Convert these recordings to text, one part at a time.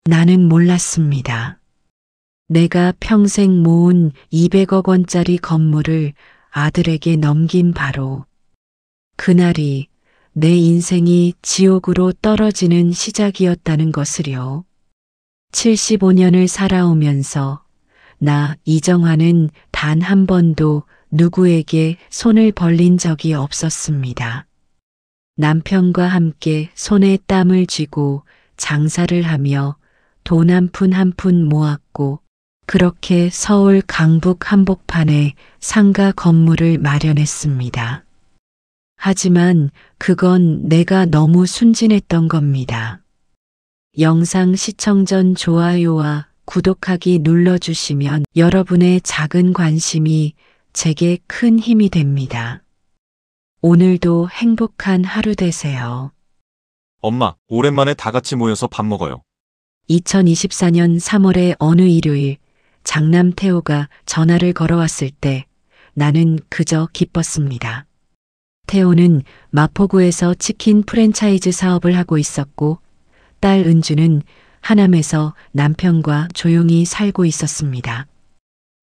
나는 몰랐습니다. 내가 평생 모은 200억 원짜리 건물을 아들에게 넘긴 바로 그날이 내 인생이 지옥으로 떨어지는 시작이었다는 것을요. 75년을 살아오면서 나 이정환은 단 한 번도 누구에게 손을 벌린 적이 없었습니다. 남편과 함께 손에 땀을 쥐고 장사를 하며 돈 한 푼 한 푼 모았고 그렇게 서울 강북 한복판에 상가 건물을 마련했습니다. 하지만 그건 내가 너무 순진했던 겁니다. 영상 시청 전 좋아요와 구독하기 눌러주시면 여러분의 작은 관심이 제게 큰 힘이 됩니다. 오늘도 행복한 하루 되세요. 엄마, 오랜만에 다 같이 모여서 밥 먹어요. 2024년 3월의 어느 일요일, 장남 태호가 전화를 걸어왔을 때 나는 그저 기뻤습니다. 태호는 마포구에서 치킨 프랜차이즈 사업을 하고 있었고 딸 은주는 하남에서 남편과 조용히 살고 있었습니다.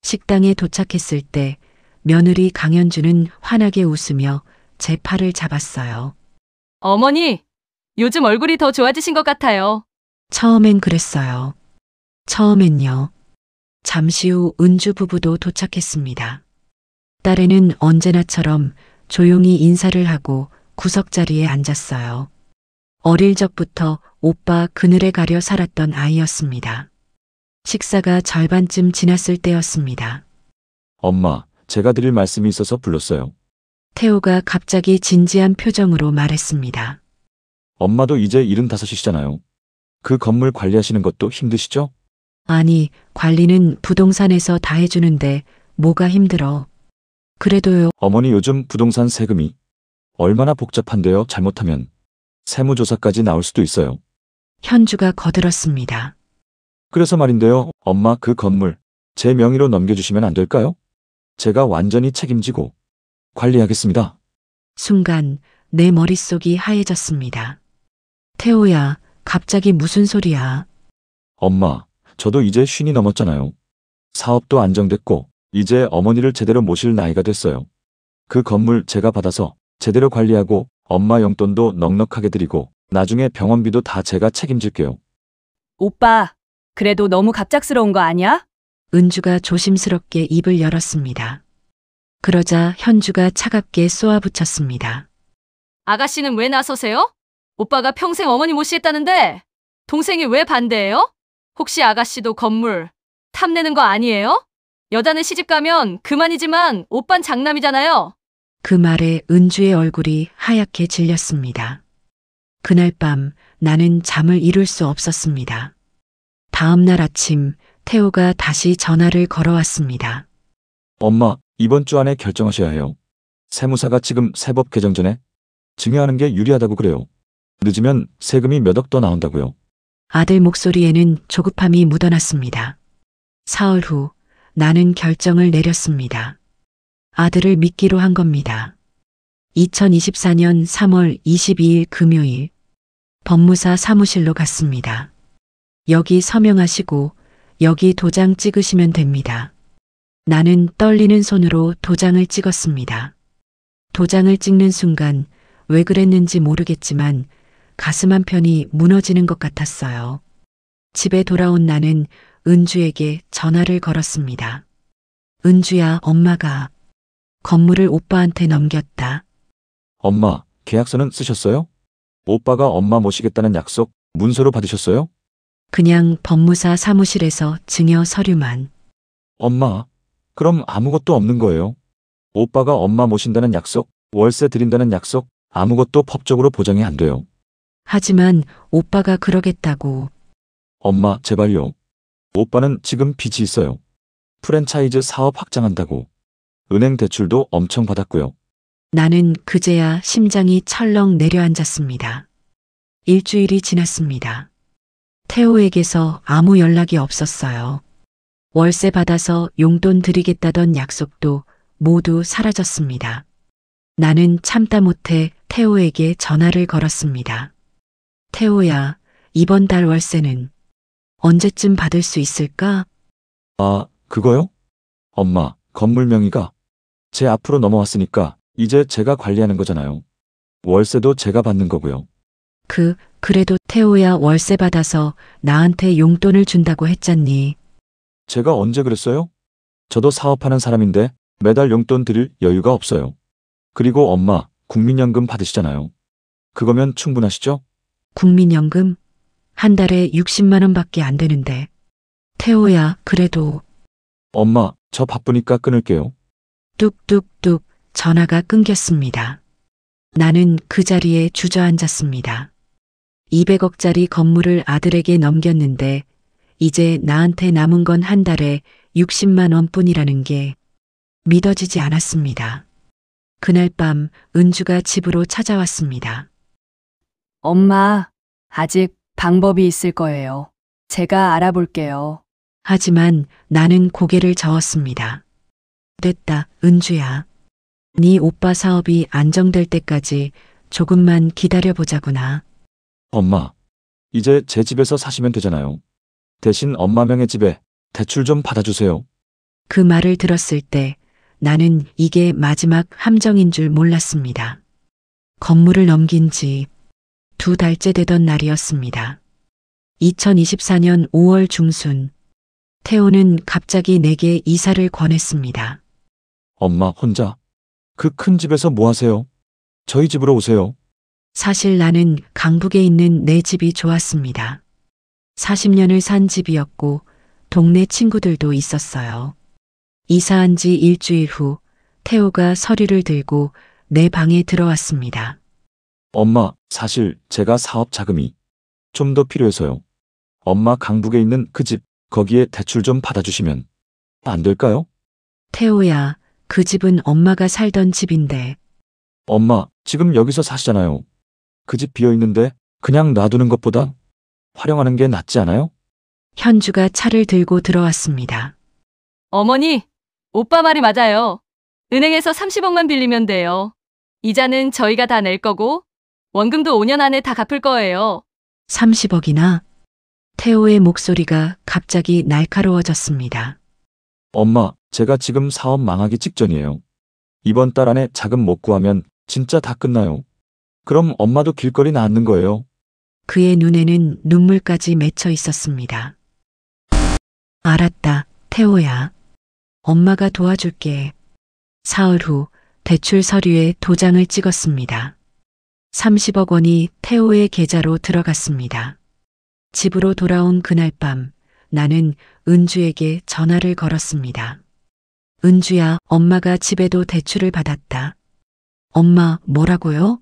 식당에 도착했을 때 며느리 강현주는 환하게 웃으며 제 팔을 잡았어요. 어머니, 요즘 얼굴이 더 좋아지신 것 같아요. 처음엔 그랬어요. 처음엔요. 잠시 후 은주 부부도 도착했습니다. 딸애는 언제나처럼 조용히 인사를 하고 구석자리에 앉았어요. 어릴 적부터 오빠 그늘에 가려 살았던 아이였습니다. 식사가 절반쯤 지났을 때였습니다. 엄마, 제가 드릴 말씀이 있어서 불렀어요. 태호가 갑자기 진지한 표정으로 말했습니다. 엄마도 이제 75이시잖아요. 그 건물 관리하시는 것도 힘드시죠? 아니, 관리는 부동산에서 다 해주는데 뭐가 힘들어. 그래도요. 어머니 요즘 부동산 세금이 얼마나 복잡한데요. 잘못하면 세무조사까지 나올 수도 있어요. 현주가 거들었습니다. 그래서 말인데요. 엄마 그 건물 제 명의로 넘겨주시면 안 될까요? 제가 완전히 책임지고 관리하겠습니다. 순간 내 머릿속이 하얘졌습니다. 태호야, 갑자기 무슨 소리야? 엄마, 저도 이제 50이 넘었잖아요. 사업도 안정됐고 이제 어머니를 제대로 모실 나이가 됐어요. 그 건물 제가 받아서 제대로 관리하고 엄마 용돈도 넉넉하게 드리고 나중에 병원비도 다 제가 책임질게요. 오빠, 그래도 너무 갑작스러운 거 아니야? 은주가 조심스럽게 입을 열었습니다. 그러자 현주가 차갑게 쏘아붙였습니다. 아가씨는 왜 나서세요? 오빠가 평생 어머니 모시겠다는데 동생이 왜 반대해요? 혹시 아가씨도 건물 탐내는 거 아니에요? 여자는 시집가면 그만이지만 오빤 장남이잖아요. 그 말에 은주의 얼굴이 하얗게 질렸습니다. 그날 밤 나는 잠을 이룰 수 없었습니다. 다음 날 아침 태호가 다시 전화를 걸어왔습니다. 엄마, 이번 주 안에 결정하셔야 해요. 세무사가 지금 세법 개정 전에 증여하는 게 유리하다고 그래요. 늦으면 세금이 몇 억 더 나온다고요. 아들 목소리에는 조급함이 묻어났습니다. 사흘 후 나는 결정을 내렸습니다. 아들을 믿기로 한 겁니다. 2024년 3월 22일 금요일 법무사 사무실로 갔습니다. 여기 서명하시고 여기 도장 찍으시면 됩니다. 나는 떨리는 손으로 도장을 찍었습니다. 도장을 찍는 순간 왜 그랬는지 모르겠지만 가슴 한편이 무너지는 것 같았어요. 집에 돌아온 나는 은주에게 전화를 걸었습니다. 은주야, 엄마가 건물을 오빠한테 넘겼다. 엄마, 계약서는 쓰셨어요? 오빠가 엄마 모시겠다는 약속 문서로 받으셨어요? 그냥 법무사 사무실에서 증여 서류만. 엄마, 그럼 아무것도 없는 거예요? 오빠가 엄마 모신다는 약속, 월세 드린다는 약속, 아무것도 법적으로 보장이 안 돼요. 하지만 오빠가 그러겠다고. 엄마, 제발요. 오빠는 지금 빚이 있어요. 프랜차이즈 사업 확장한다고. 은행 대출도 엄청 받았고요. 나는 그제야 심장이 철렁 내려앉았습니다. 일주일이 지났습니다. 태호에게서 아무 연락이 없었어요. 월세 받아서 용돈 드리겠다던 약속도 모두 사라졌습니다. 나는 참다 못해 태호에게 전화를 걸었습니다. 태호야, 이번 달 월세는? 언제쯤 받을 수 있을까? 아, 그거요? 엄마, 건물 명의가 제 앞으로 넘어왔으니까 이제 제가 관리하는 거잖아요. 월세도 제가 받는 거고요. 그래도 태호야 월세 받아서 나한테 용돈을 준다고 했잖니. 제가 언제 그랬어요? 저도 사업하는 사람인데 매달 용돈 드릴 여유가 없어요. 그리고 엄마, 국민연금 받으시잖아요. 그거면 충분하시죠? 국민연금? 한 달에 60만 원밖에 안 되는데. 태호야, 그래도. 엄마, 저 바쁘니까 끊을게요. 뚝뚝뚝 전화가 끊겼습니다. 나는 그 자리에 주저앉았습니다. 200억짜리 건물을 아들에게 넘겼는데 이제 나한테 남은 건 한 달에 60만 원뿐이라는 게 믿어지지 않았습니다. 그날 밤 은주가 집으로 찾아왔습니다. 엄마, 아직 방법이 있을 거예요. 제가 알아볼게요. 하지만 나는 고개를 저었습니다. 됐다, 은주야. 네 오빠 사업이 안정될 때까지 조금만 기다려보자구나. 엄마, 이제 제 집에서 사시면 되잖아요. 대신 엄마 명의 집에 대출 좀 받아주세요. 그 말을 들었을 때 나는 이게 마지막 함정인 줄 몰랐습니다. 건물을 넘긴 지 2달째 되던 날이었습니다. 2024년 5월 중순, 태호는 갑자기 내게 이사를 권했습니다. 엄마 혼자 그 큰 집에서 뭐 하세요? 저희 집으로 오세요. 사실 나는 강북에 있는 내 집이 좋았습니다. 40년을 산 집이었고 동네 친구들도 있었어요. 이사한 지 일주일 후 태호가 서류를 들고 내 방에 들어왔습니다. 엄마, 사실 제가 사업 자금이 좀 더 필요해서요. 엄마 강북에 있는 그 집, 거기에 대출 좀 받아주시면 안 될까요? 태호야, 그 집은 엄마가 살던 집인데. 엄마, 지금 여기서 사시잖아요. 그 집 비어 있는데 그냥 놔두는 것보다 활용하는 게 낫지 않아요? 현주가 차를 들고 들어왔습니다. 어머니, 오빠 말이 맞아요. 은행에서 30억만 빌리면 돼요. 이자는 저희가 다 낼 거고 원금도 5년 안에 다 갚을 거예요. 30억이나? 태호의 목소리가 갑자기 날카로워졌습니다. 엄마, 제가 지금 사업 망하기 직전이에요. 이번 달 안에 자금 못 구하면 진짜 다 끝나요. 그럼 엄마도 길거리 나앉는 거예요. 그의 눈에는 눈물까지 맺혀 있었습니다. 알았다, 태호야. 엄마가 도와줄게. 사흘 후 대출 서류에 도장을 찍었습니다. 30억 원이 태호의 계좌로 들어갔습니다. 집으로 돌아온 그날 밤 나는 은주에게 전화를 걸었습니다. 은주야, 엄마가 집에도 대출을 받았다. 엄마, 뭐라고요?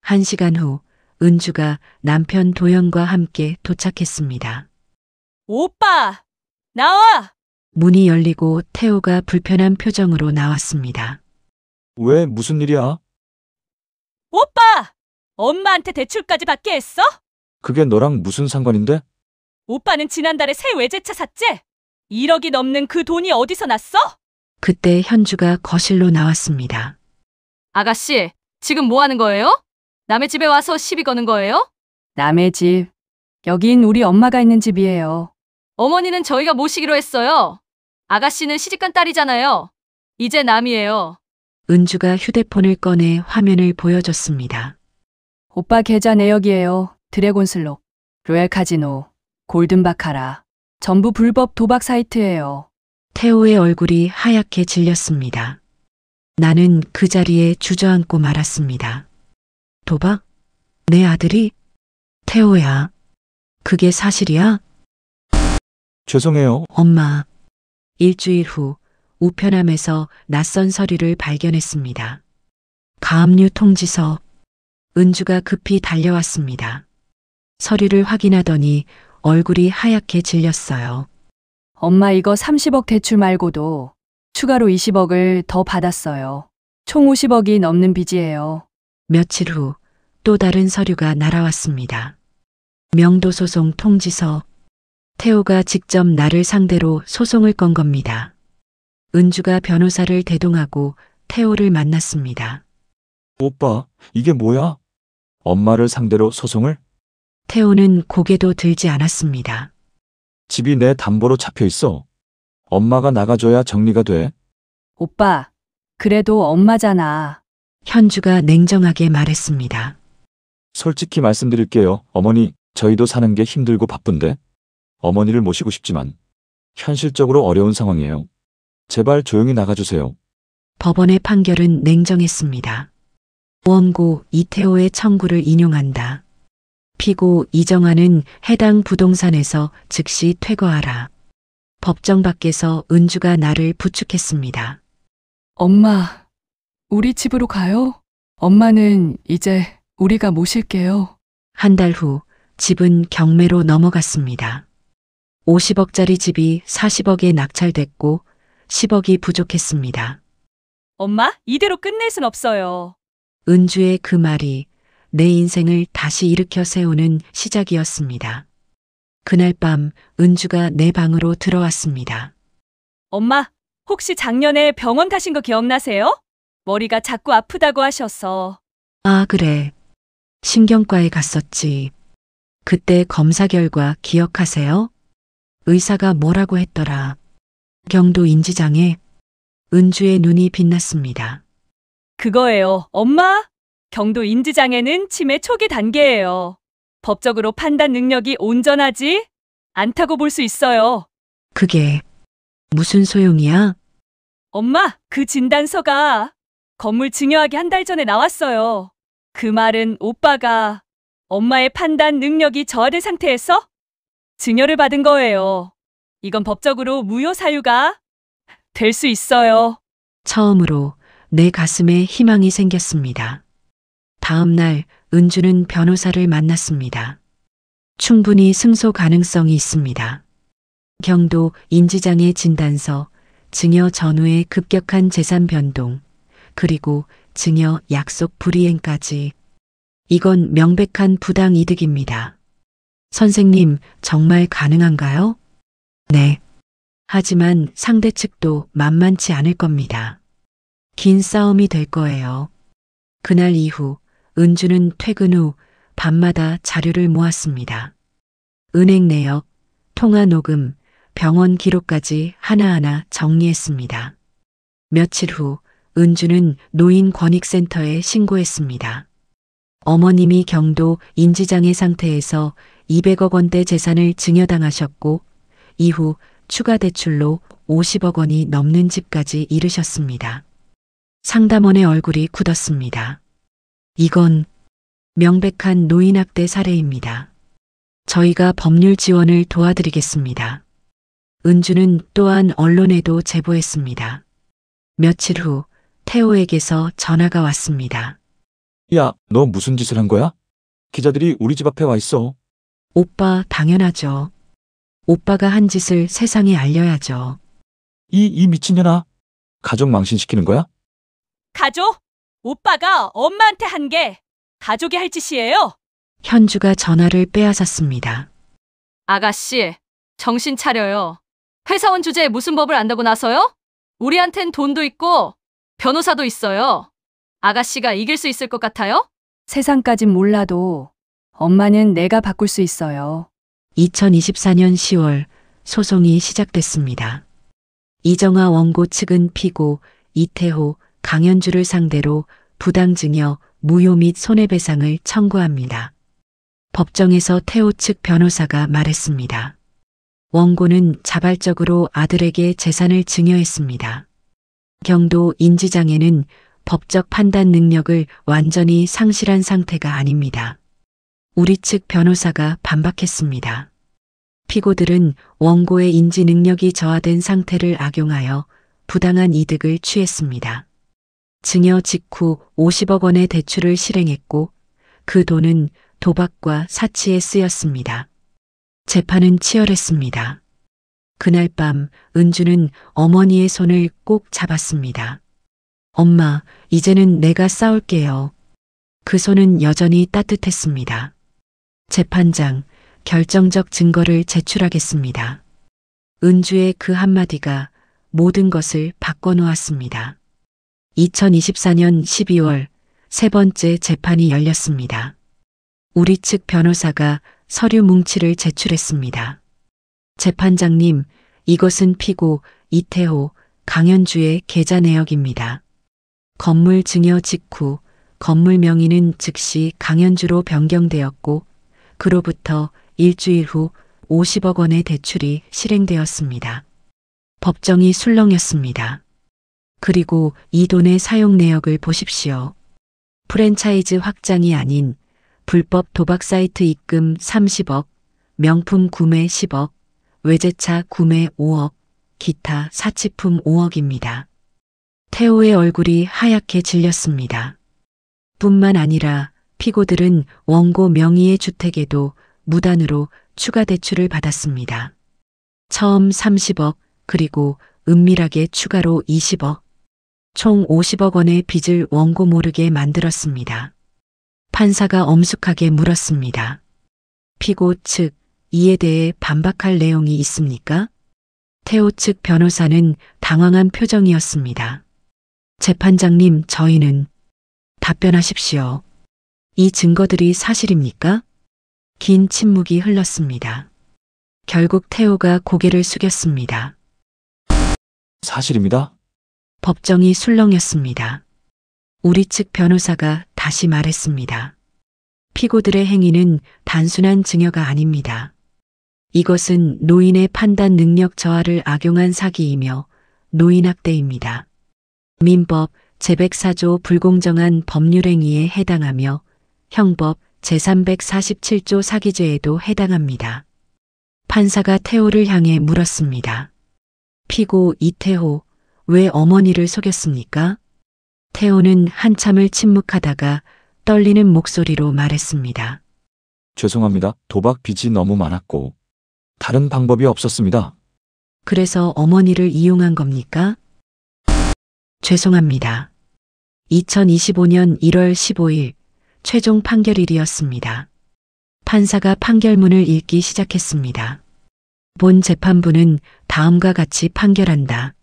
1시간 후 은주가 남편 도현과 함께 도착했습니다. 오빠, 나와! 문이 열리고 태호가 불편한 표정으로 나왔습니다. 왜 무슨 일이야? 오빠! 엄마한테 대출까지 받게 했어? 그게 너랑 무슨 상관인데? 오빠는 지난달에 새 외제차 샀지? 1억이 넘는 그 돈이 어디서 났어? 그때 현주가 거실로 나왔습니다. 아가씨, 지금 뭐 하는 거예요? 남의 집에 와서 시비 거는 거예요? 남의 집. 여긴 우리 엄마가 있는 집이에요. 어머니는 저희가 모시기로 했어요. 아가씨는 시집간 딸이잖아요. 이제 남이에요. 은주가 휴대폰을 꺼내 화면을 보여줬습니다. 오빠 계좌 내역이에요. 드래곤슬롯, 로얄 카지노, 골든바카라. 전부 불법 도박 사이트예요. 태호의 얼굴이 하얗게 질렸습니다. 나는 그 자리에 주저앉고 말았습니다. 도박? 내 아들이? 태호야, 그게 사실이야? 죄송해요. 엄마. 일주일 후 우편함에서 낯선 서류를 발견했습니다. 가압류 통지서. 은주가 급히 달려왔습니다. 서류를 확인하더니 얼굴이 하얗게 질렸어요. 엄마 이거 30억 대출 말고도 추가로 20억을 더 받았어요. 총 50억이 넘는 빚이에요. 며칠 후 또 다른 서류가 날아왔습니다. 명도소송 통지서. 태호가 직접 나를 상대로 소송을 건 겁니다. 은주가 변호사를 대동하고 태호를 만났습니다. 오빠, 이게 뭐야? 엄마를 상대로 소송을? 태호는 고개도 들지 않았습니다. 집이 내 담보로 잡혀 있어. 엄마가 나가줘야 정리가 돼. 오빠, 그래도 엄마잖아. 현주가 냉정하게 말했습니다. 솔직히 말씀드릴게요. 어머니, 저희도 사는 게 힘들고 바쁜데 어머니를 모시고 싶지만 현실적으로 어려운 상황이에요. 제발 조용히 나가주세요. 법원의 판결은 냉정했습니다. 원고 이태호의 청구를 인용한다. 피고 이정아는 해당 부동산에서 즉시 퇴거하라. 법정 밖에서 은주가 나를 부축했습니다. 엄마, 우리 집으로 가요? 엄마는 이제 우리가 모실게요. 한 달 후 집은 경매로 넘어갔습니다. 50억짜리 집이 40억에 낙찰됐고 10억이 부족했습니다. 엄마, 이대로 끝낼 순 없어요. 은주의 그 말이 내 인생을 다시 일으켜 세우는 시작이었습니다. 그날 밤 은주가 내 방으로 들어왔습니다. 엄마, 혹시 작년에 병원 가신 거 기억나세요? 머리가 자꾸 아프다고 하셔서. 아, 그래. 신경과에 갔었지. 그때 검사 결과 기억하세요? 의사가 뭐라고 했더라. 경도 인지장애. 은주의 눈이 빛났습니다. 그거예요. 엄마, 경도 인지장애는 치매 초기 단계예요. 법적으로 판단 능력이 온전하지 않다고 볼 수 있어요. 그게 무슨 소용이야? 엄마, 그 진단서가 건물 증여하기 한 달 전에 나왔어요. 그 말은 오빠가 엄마의 판단 능력이 저하된 상태에서 증여를 받은 거예요. 이건 법적으로 무효 사유가 될 수 있어요. 처음으로 내 가슴에 희망이 생겼습니다. 다음 날 은주는 변호사를 만났습니다. 충분히 승소 가능성이 있습니다. 경도 인지장애 진단서, 증여 전후의 급격한 재산 변동, 그리고 증여 약속 불이행까지. 이건 명백한 부당 이득입니다. 선생님, 정말 가능한가요? 네. 하지만 상대 측도 만만치 않을 겁니다. 긴 싸움이 될 거예요. 그날 이후 은주는 퇴근 후 밤마다 자료를 모았습니다. 은행 내역, 통화 녹음, 병원 기록까지 하나하나 정리했습니다. 며칠 후 은주는 노인권익센터에 신고했습니다. 어머님이 경도 인지장애 상태에서 200억 원대 재산을 증여당하셨고 이후 추가 대출로 50억 원이 넘는 집까지 이르셨습니다. 상담원의 얼굴이 굳었습니다. 이건 명백한 노인학대 사례입니다. 저희가 법률 지원을 도와드리겠습니다. 은주는 또한 언론에도 제보했습니다. 며칠 후 태호에게서 전화가 왔습니다. 야, 너 무슨 짓을 한 거야? 기자들이 우리 집 앞에 와 있어. 오빠, 당연하죠. 오빠가 한 짓을 세상에 알려야죠. 이 미친년아. 가족 망신시키는 거야? 가족? 오빠가 엄마한테 한 게 가족이 할 짓이에요. 현주가 전화를 빼앗았습니다. 아가씨, 정신 차려요. 회사원 주제에 무슨 법을 안다고 나서요? 우리한텐 돈도 있고 변호사도 있어요. 아가씨가 이길 수 있을 것 같아요? 세상까진 몰라도 엄마는 내가 바꿀 수 있어요. 2024년 10월 소송이 시작됐습니다. 이정아 원고 측은 피고 이태호, 강현주를 상대로 부당증여, 무효 및 손해배상을 청구합니다. 법정에서 태호 측 변호사가 말했습니다. 원고는 자발적으로 아들에게 재산을 증여했습니다. 경도 인지장애는 법적 판단 능력을 완전히 상실한 상태가 아닙니다. 우리 측 변호사가 반박했습니다. 피고들은 원고의 인지 능력이 저하된 상태를 악용하여 부당한 이득을 취했습니다. 증여 직후 50억 원의 대출을 실행했고 그 돈은 도박과 사치에 쓰였습니다. 재판은 치열했습니다. 그날 밤 은주는 어머니의 손을 꼭 잡았습니다. 엄마, 이제는 내가 싸울게요. 그 손은 여전히 따뜻했습니다. 재판장, 결정적 증거를 제출하겠습니다. 은주의 그 한마디가 모든 것을 바꿔놓았습니다. 2024년 12월 세 번째 재판이 열렸습니다. 우리 측 변호사가 서류 뭉치를 제출했습니다. 재판장님, 이것은 피고 이태호, 강현주의 계좌 내역입니다. 건물 증여 직후 건물 명의는 즉시 강현주로 변경되었고 그로부터 일주일 후 50억 원의 대출이 실행되었습니다. 법정이 술렁였습니다. 그리고 이 돈의 사용 내역을 보십시오. 프랜차이즈 확장이 아닌 불법 도박 사이트 입금 30억, 명품 구매 10억, 외제차 구매 5억, 기타 사치품 5억입니다. 태호의 얼굴이 하얗게 질렸습니다. 뿐만 아니라 피고들은 원고 명의의 주택에도 무단으로 추가 대출을 받았습니다. 처음 30억, 그리고 은밀하게 추가로 20억, 총 50억 원의 빚을 원고 모르게 만들었습니다. 판사가 엄숙하게 물었습니다. 피고 측, 이에 대해 반박할 내용이 있습니까? 태호 측 변호사는 당황한 표정이었습니다. 재판장님, 저희는 답변하십시오. 이 증거들이 사실입니까? 긴 침묵이 흘렀습니다. 결국 태호가 고개를 숙였습니다. 사실입니다. 법정이 술렁였습니다. 우리 측 변호사가 다시 말했습니다. 피고들의 행위는 단순한 증여가 아닙니다. 이것은 노인의 판단 능력 저하를 악용한 사기이며 노인학대입니다. 민법 제104조 불공정한 법률행위에 해당하며 형법 제347조 사기죄에도 해당합니다. 판사가 태호를 향해 물었습니다. 피고 이태호, 왜 어머니를 속였습니까? 태호는 한참을 침묵하다가 떨리는 목소리로 말했습니다. 죄송합니다. 도박 빚이 너무 많았고 다른 방법이 없었습니다. 그래서 어머니를 이용한 겁니까? 죄송합니다. 2025년 1월 15일 최종 판결일이었습니다. 판사가 판결문을 읽기 시작했습니다. 본 재판부는 다음과 같이 판결한다.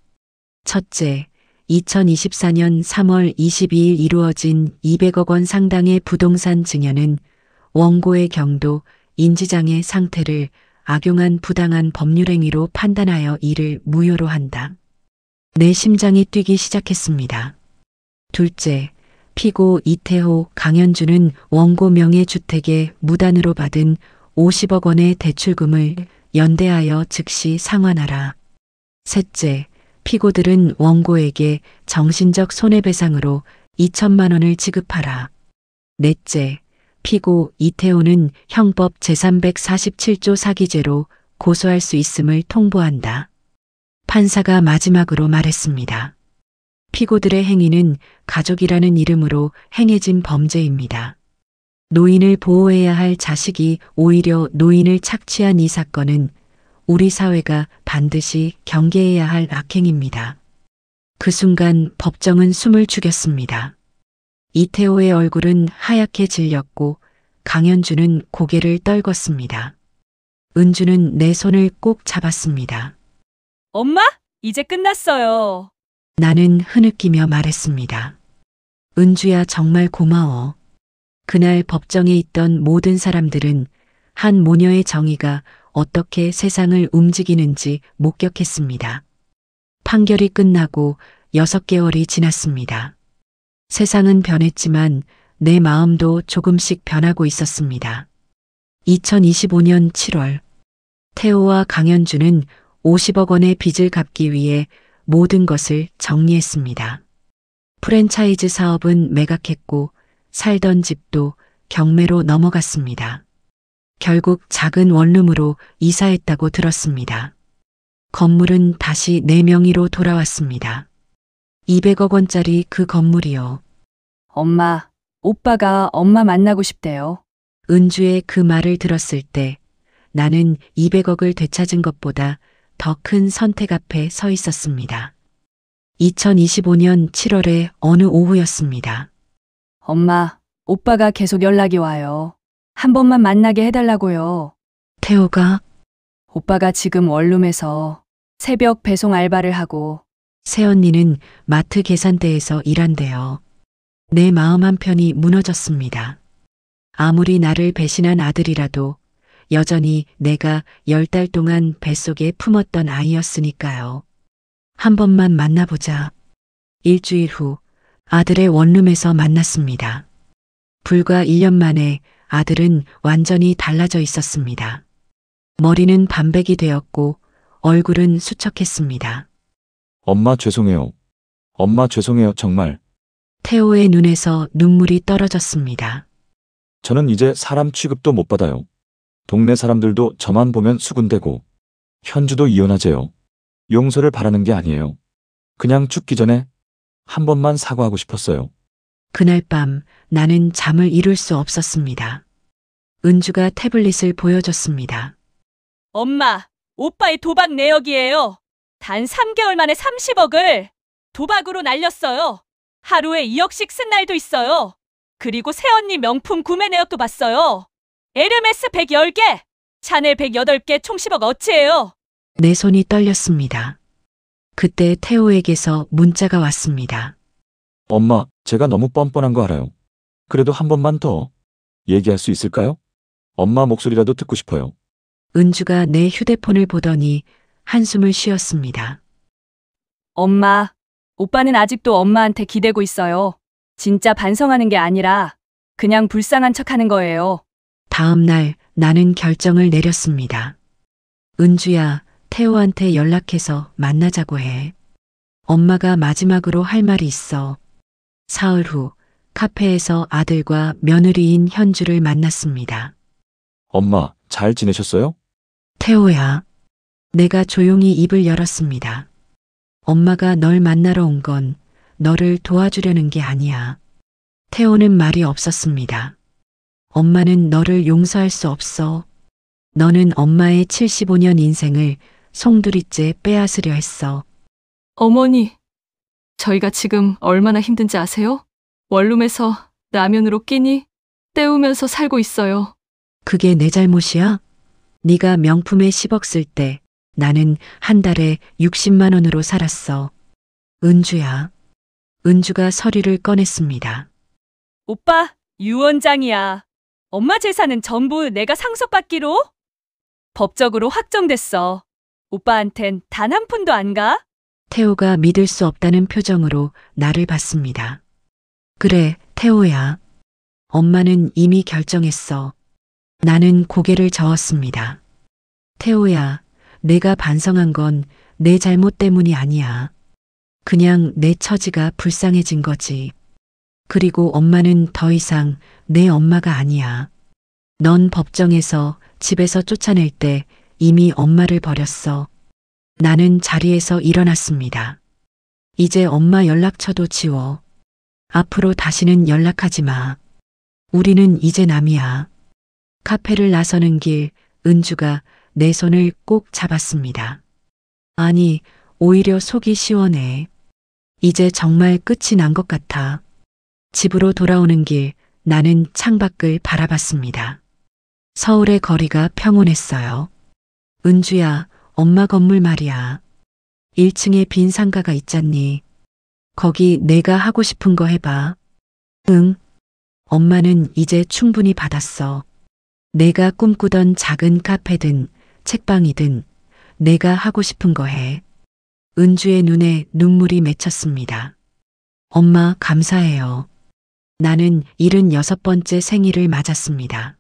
첫째, 2024년 3월 22일 이루어진 200억 원 상당의 부동산 증여는 원고의 경도, 인지장애 상태를 악용한 부당한 법률행위로 판단하여 이를 무효로 한다. 내 심장이 뛰기 시작했습니다. 둘째, 피고 이태호, 강현주는 원고 명의 주택에 무단으로 받은 50억 원의 대출금을 연대하여 즉시 상환하라. 셋째, 피고들은 원고에게 정신적 손해배상으로 2천만 원을 지급하라. 넷째, 피고 이태호는 형법 제347조 사기죄로 고소할 수 있음을 통보한다. 판사가 마지막으로 말했습니다. 피고들의 행위는 가족이라는 이름으로 행해진 범죄입니다. 노인을 보호해야 할 자식이 오히려 노인을 착취한 이 사건은 우리 사회가 반드시 경계해야 할 악행입니다. 그 순간 법정은 숨을 죽였습니다. 이태호의 얼굴은 하얗게 질렸고 강현주는 고개를 떨궜습니다. 은주는 내 손을 꼭 잡았습니다. 엄마, 이제 끝났어요. 나는 흐느끼며 말했습니다. 은주야, 정말 고마워. 그날 법정에 있던 모든 사람들은 한 모녀의 정의가 어떻게 세상을 움직이는지 목격했습니다. 판결이 끝나고 6개월이 지났습니다. 세상은 변했지만 내 마음도 조금씩 변하고 있었습니다. 2025년 7월, 태호와 강현주는 50억 원의 빚을 갚기 위해 모든 것을 정리했습니다. 프랜차이즈 사업은 매각했고 살던 집도 경매로 넘어갔습니다. 결국 작은 원룸으로 이사했다고 들었습니다. 건물은 다시 내 명의로 돌아왔습니다. 200억 원짜리 그 건물이요. 엄마, 오빠가 엄마 만나고 싶대요. 은주의 그 말을 들었을 때 나는 200억을 되찾은 것보다 더 큰 선택 앞에 서 있었습니다. 2025년 7월의 어느 오후였습니다. 엄마, 오빠가 계속 연락이 와요. 한 번만 만나게 해달라고요. 태호가 오빠가 지금 원룸에서 새벽 배송 알바를 하고 새언니는 마트 계산대에서 일한대요. 내 마음 한편이 무너졌습니다. 아무리 나를 배신한 아들이라도 여전히 내가 10달 동안 뱃속에 품었던 아이였으니까요. 한 번만 만나보자. 일주일 후 아들의 원룸에서 만났습니다. 불과 1년 만에 아들은 완전히 달라져 있었습니다. 머리는 반백이 되었고 얼굴은 수척했습니다. 엄마 죄송해요. 엄마 죄송해요, 정말. 태호의 눈에서 눈물이 떨어졌습니다. 저는 이제 사람 취급도 못 받아요. 동네 사람들도 저만 보면 수군대고. 현주도 이혼하재요. 용서를 바라는 게 아니에요. 그냥 죽기 전에 한 번만 사과하고 싶었어요. 그날 밤 나는 잠을 이룰 수 없었습니다. 은주가 태블릿을 보여줬습니다. 엄마, 오빠의 도박 내역이에요. 단 3개월 만에 30억을 도박으로 날렸어요. 하루에 2억씩 쓴 날도 있어요. 그리고 새언니 명품 구매 내역도 봤어요. 에르메스 110개, 샤넬 108개 총 10억 어치예요. 내 손이 떨렸습니다. 그때 태호에게서 문자가 왔습니다. 엄마, 제가 너무 뻔뻔한 거 알아요. 그래도 한 번만 더 얘기할 수 있을까요? 엄마 목소리라도 듣고 싶어요. 은주가 내 휴대폰을 보더니 한숨을 쉬었습니다. 엄마, 오빠는 아직도 엄마한테 기대고 있어요. 진짜 반성하는 게 아니라 그냥 불쌍한 척하는 거예요. 다음 날 나는 결정을 내렸습니다. 은주야, 태호한테 연락해서 만나자고 해. 엄마가 마지막으로 할 말이 있어. 사흘 후 카페에서 아들과 며느리인 현주를 만났습니다. 엄마, 잘 지내셨어요? 태호야, 내가 조용히 입을 열었습니다. 엄마가 널 만나러 온 건 너를 도와주려는 게 아니야. 태호는 말이 없었습니다. 엄마는 너를 용서할 수 없어. 너는 엄마의 75년 인생을 송두리째 빼앗으려 했어. 어머니, 저희가 지금 얼마나 힘든지 아세요? 원룸에서 라면으로 끼니 때우면서 살고 있어요. 그게 내 잘못이야? 네가 명품에 10억 쓸 때 나는 한 달에 60만 원으로 살았어. 은주야. 은주가 서류를 꺼냈습니다. 오빠, 유언장이야. 엄마 재산은 전부 내가 상속받기로? 법적으로 확정됐어. 오빠한텐 단 한 푼도 안 가? 태호가 믿을 수 없다는 표정으로 나를 봤습니다. 그래, 태호야. 엄마는 이미 결정했어. 나는 고개를 저었습니다. 태호야, 내가 반성한 건 내 잘못 때문이 아니야. 그냥 내 처지가 불쌍해진 거지. 그리고 엄마는 더 이상 내 엄마가 아니야. 넌 법정에서 집에서 쫓아낼 때 이미 엄마를 버렸어. 나는 자리에서 일어났습니다. 이제 엄마 연락처도 지워. 앞으로 다시는 연락하지 마. 우리는 이제 남이야. 카페를 나서는 길 은주가 내 손을 꼭 잡았습니다. 아니, 오히려 속이 시원해. 이제 정말 끝이 난 것 같아. 집으로 돌아오는 길 나는 창밖을 바라봤습니다. 서울의 거리가 평온했어요. 은주야, 엄마 건물 말이야. 1층에 빈 상가가 있잖니. 거기 내가 하고 싶은 거 해봐. 응. 엄마는 이제 충분히 받았어. 내가 꿈꾸던 작은 카페든 책방이든 내가 하고 싶은 거 해. 은주의 눈에 눈물이 맺혔습니다. 엄마, 감사해요. 나는 76번째 생일을 맞았습니다.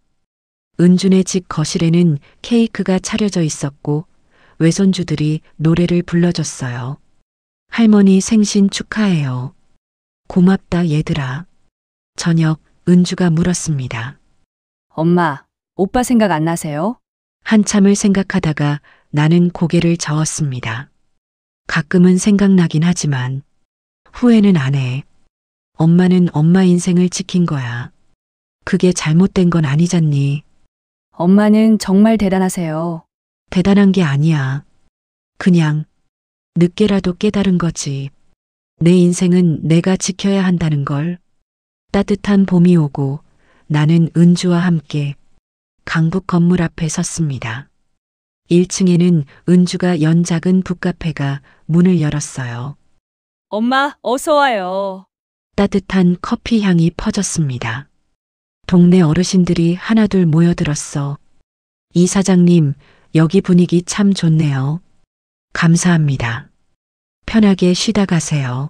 은주네 집 거실에는 케이크가 차려져 있었고 외손주들이 노래를 불러줬어요. 할머니 생신 축하해요. 고맙다 얘들아. 저녁 은주가 물었습니다. 엄마, 오빠 생각 안 나세요? 한참을 생각하다가 나는 고개를 저었습니다. 가끔은 생각나긴 하지만 후회는 안 해. 엄마는 엄마 인생을 지킨 거야. 그게 잘못된 건 아니잖니. 엄마는 정말 대단하세요. 대단한 게 아니야. 그냥 늦게라도 깨달은 거지. 내 인생은 내가 지켜야 한다는 걸. 따뜻한 봄이 오고 나는 은주와 함께 강북 건물 앞에 섰습니다. 1층에는 은주가 연 작은 북카페가 문을 열었어요. 엄마, 어서 와요. 따뜻한 커피 향이 퍼졌습니다. 동네 어르신들이 하나둘 모여들었어. 이 사장님, 여기 분위기 참 좋네요. 감사합니다. 편하게 쉬다 가세요.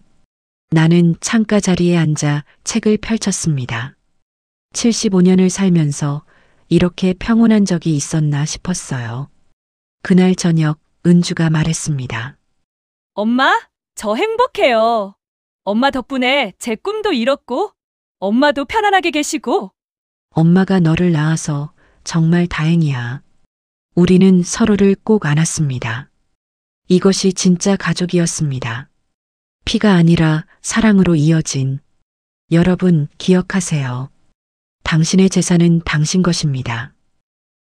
나는 창가 자리에 앉아 책을 펼쳤습니다. 75년을 살면서 이렇게 평온한 적이 있었나 싶었어요. 그날 저녁 은주가 말했습니다. 엄마, 저 행복해요. 엄마 덕분에 제 꿈도 이뤘고, 엄마도 편안하게 계시고, 엄마가 너를 낳아서 정말 다행이야. 우리는 서로를 꼭 안았습니다. 이것이 진짜 가족이었습니다. 피가 아니라 사랑으로 이어진. 여러분 기억하세요. 당신의 재산은 당신 것입니다.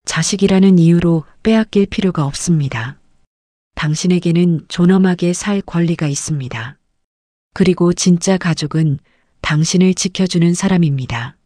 자식이라는 이유로 빼앗길 필요가 없습니다. 당신에게는 존엄하게 살 권리가 있습니다. 그리고 진짜 가족은 당신을 지켜주는 사람입니다.